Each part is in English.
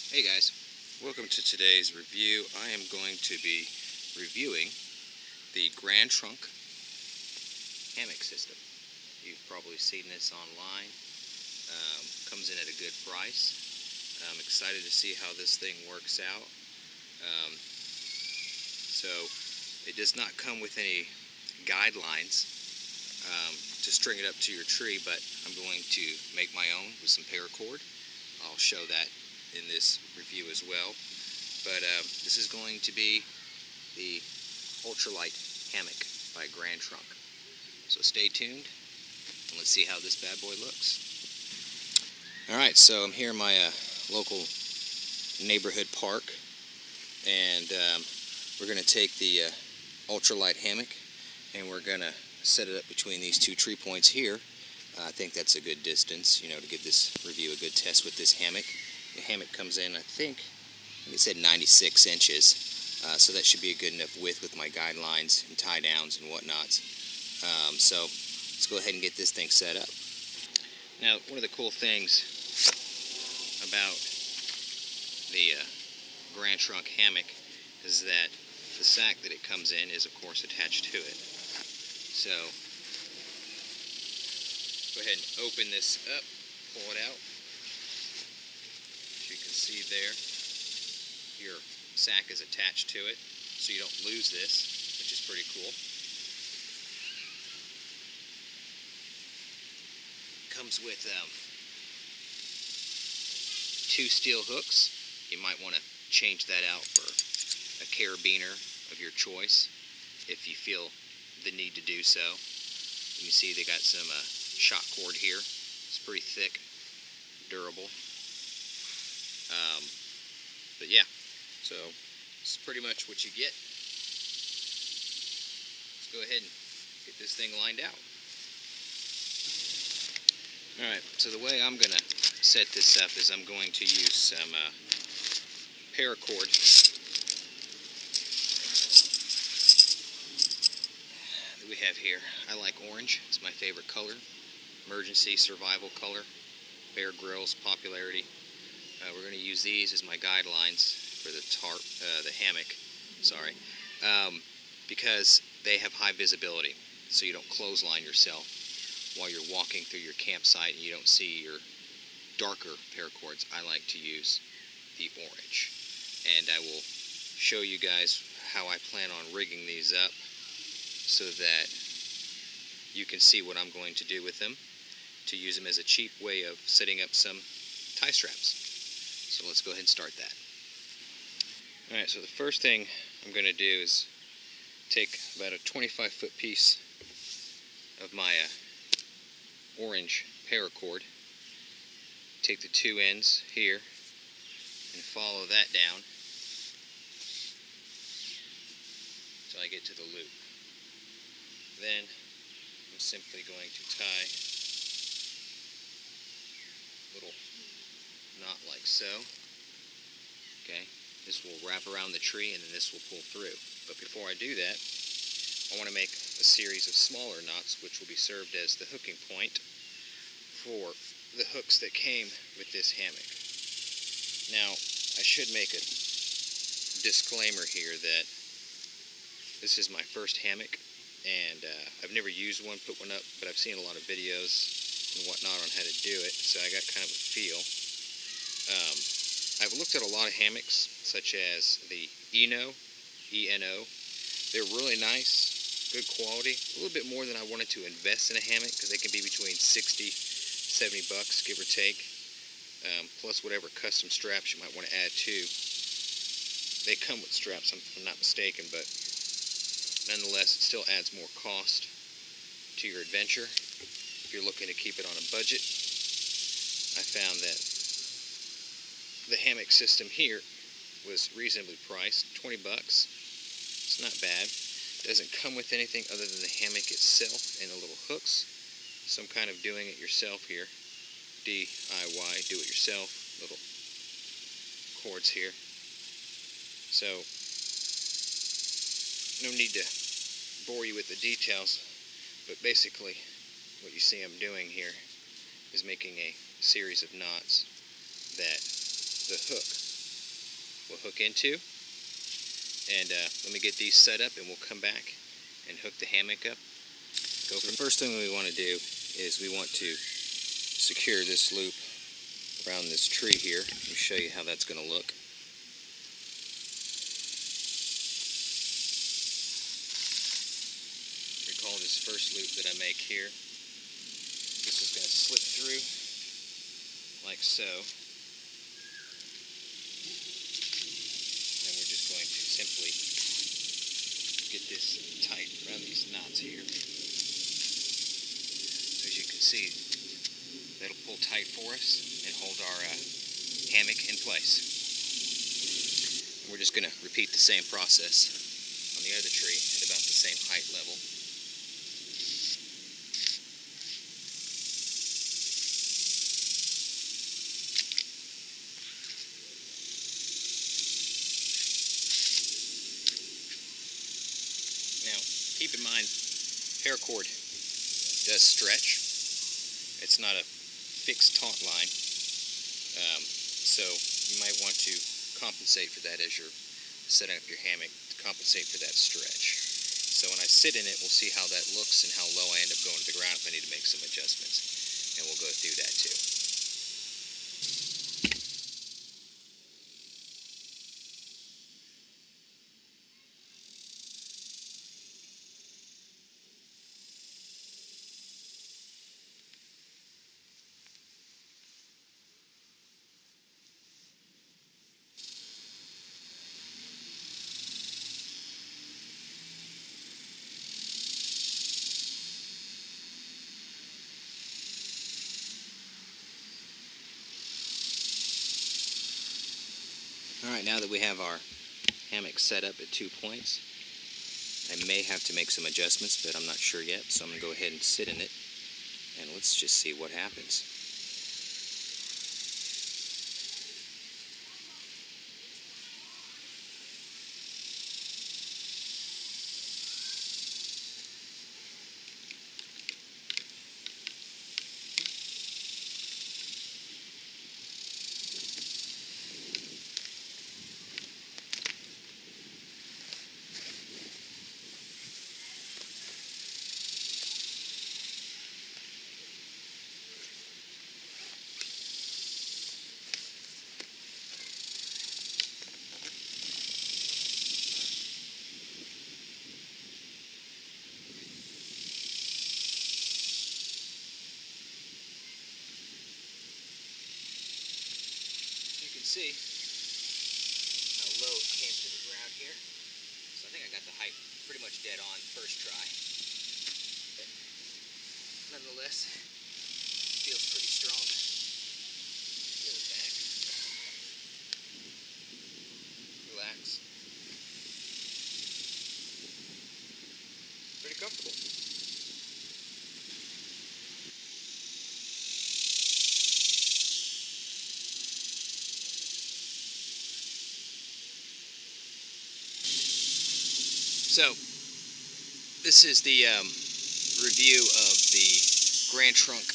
Hey guys, welcome to today's review. I am going to be reviewing the Grand Trunk hammock system. You've probably seen this online. Comes in at a good price. I'm excited to see how this thing works out. So it does not come with any guidelines to string it up to your tree, but I'm going to make my own with some paracord. I'll show that in this review as well. But this is going to be the ultralight hammock by Grand Trunk. So stay tuned and let's see how this bad boy looks. Alright, so I'm here in my local neighborhood park, and we're going to take the ultralight hammock and we're going to set it up between these two tree points here. I think that's a good distance, to give this review a good test with this hammock. The hammock comes in, I think it said 96 inches, so that should be a good enough width with my guidelines and tie downs and whatnot. So let's go ahead and get this thing set up. Now, one of the cool things about the Grand Trunk hammock is that the sack that it comes in is of course attached to it. So go ahead and open this up, pull it out. As you can see there, your sack is attached to it, so you don't lose this, which is pretty cool. Comes with 2 steel hooks. You might want to change that out for a carabiner of your choice if you feel the need to do so. You can see they got some shot cord here. It's pretty thick, durable. But yeah, so it's pretty much what you get. Let's go ahead and get this thing lined out. Alright, so the way I'm going to set this up is I'm going to use some paracord. That we have here. I like orange. It's my favorite color. Emergency survival color. Bear Grylls popularity. We're going to use these as my guidelines for the hammock. Sorry, because they have high visibility, so you don't clothesline yourself while you're walking through your campsite and you don't see your darker paracords. I like to use the orange, and I will show you guys how I plan on rigging these up so that you can see what I'm going to do with them to use them as a cheap way of setting up some tie straps. So let's go ahead and start that. Alright, so the first thing I'm going to do is take about a 25-foot piece of my orange paracord, take the 2 ends here and follow that down until I get to the loop. Then I'm simply going to tie a little knot like so. Okay, this will wrap around the tree and then this will pull through. But before I do that, I want to make a series of smaller knots which will be served as the hooking point for the hooks that came with this hammock. Now, I should make a disclaimer here that this is my first hammock, and I've never used one, put one up, but I've seen a lot of videos and whatnot on how to do it, so I got kind of a feel. I've looked at a lot of hammocks, such as the ENO. They're really nice, good quality, a little bit more than I wanted to invest in a hammock, because they can be between 60, 70 bucks, give or take, plus whatever custom straps you might want to add too. They come with straps, if I'm not mistaken, but nonetheless, it still adds more cost to your adventure. If you're looking to keep it on a budget, I found that the hammock system here was reasonably priced, 20 bucks. It's not bad. It doesn't come with anything other than the hammock itself and the little hooks. So I'm kind of doing it yourself here. DIY, do it yourself, little cords here. So, no need to bore you with the details, but basically what you see I'm doing here is making a series of knots that the hook will hook into. And let me get these set up and we'll come back and hook the hammock up. The first thing we want to do is we want to secure this loop around this tree here. Let me show you how that's going to look. Recall this first loop that I make here. This is going to slip through like so. And we're just going to simply get this tight around these knots here. So as you can see, that'll pull tight for us and hold our hammock in place. And we're just going to repeat the same process on the other tree at about the same height level. Now, keep in mind, paracord does stretch. It's not a fixed taut line, so you might want to compensate for that as you're setting up your hammock, to compensate for that stretch. So when I sit in it, we'll see how that looks and how low I end up going to the ground if I need to make some adjustments, and we'll go through that too. Alright, now that we have our hammock set up at 2 points, I may have to make some adjustments, but I'm not sure yet, so I'm going to go ahead and sit in it, and let's just see what happens. See how low it came to the ground here. So I think I got the height pretty much dead on first try. But nonetheless, feels pretty strong. Go back. Relax. Pretty comfortable. So, this is the review of the Grand Trunk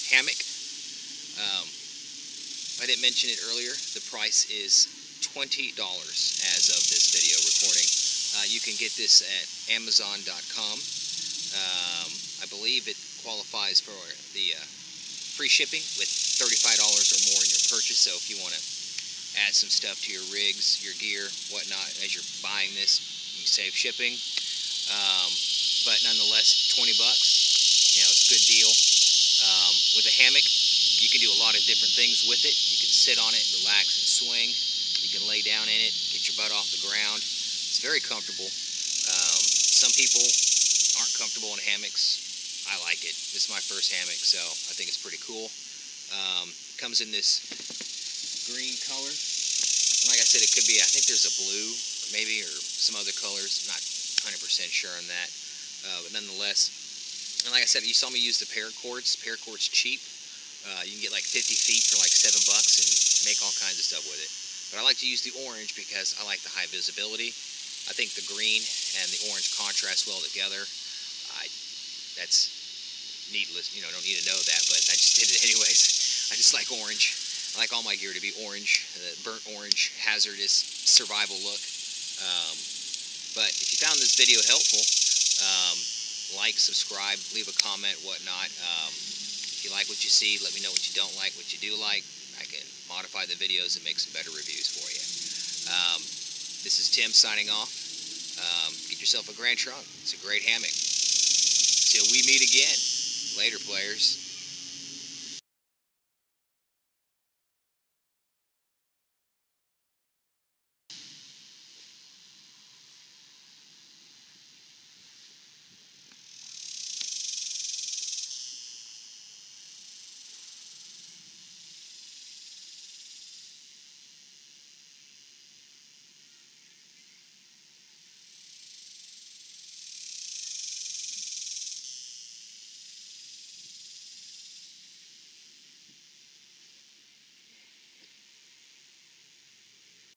hammock. I didn't mention it earlier. The price is $20 as of this video recording. You can get this at Amazon.com. I believe it qualifies for the free shipping with $35 or more in your purchase. So if you want to add some stuff to your rigs, your gear, whatnot, as you're buying this, you save shipping, but nonetheless, 20 bucks, you know, it's a good deal. With a hammock, you can do a lot of different things with it. You can sit on it, relax and swing. You can lay down in it, get your butt off the ground. It's very comfortable. Some people aren't comfortable in hammocks. I like it. This is my first hammock, so I think it's pretty cool. It comes in this green color. Like I said, it could be, I think there's a blue, maybe, or some other colors. I'm not 100% sure on that, but nonetheless, and like I said, you saw me use the paracords. Paracord's cheap. You can get like 50 feet for like $7 and make all kinds of stuff with it. But I like to use the orange because I like the high visibility. I think the green and the orange contrast well together. That's needless, you know, don't need to know that, but I just did it anyways. I just like orange. I like all my gear to be orange, burnt orange, hazardous survival look. But if you found this video helpful, like, subscribe, leave a comment, whatnot. If you like what you see, let me know what you don't like, what you do like. I can modify the videos and make some better reviews for you. This is Tim signing off. Get yourself a Grand Trunk. It's a great hammock. Till we meet again. Later, players.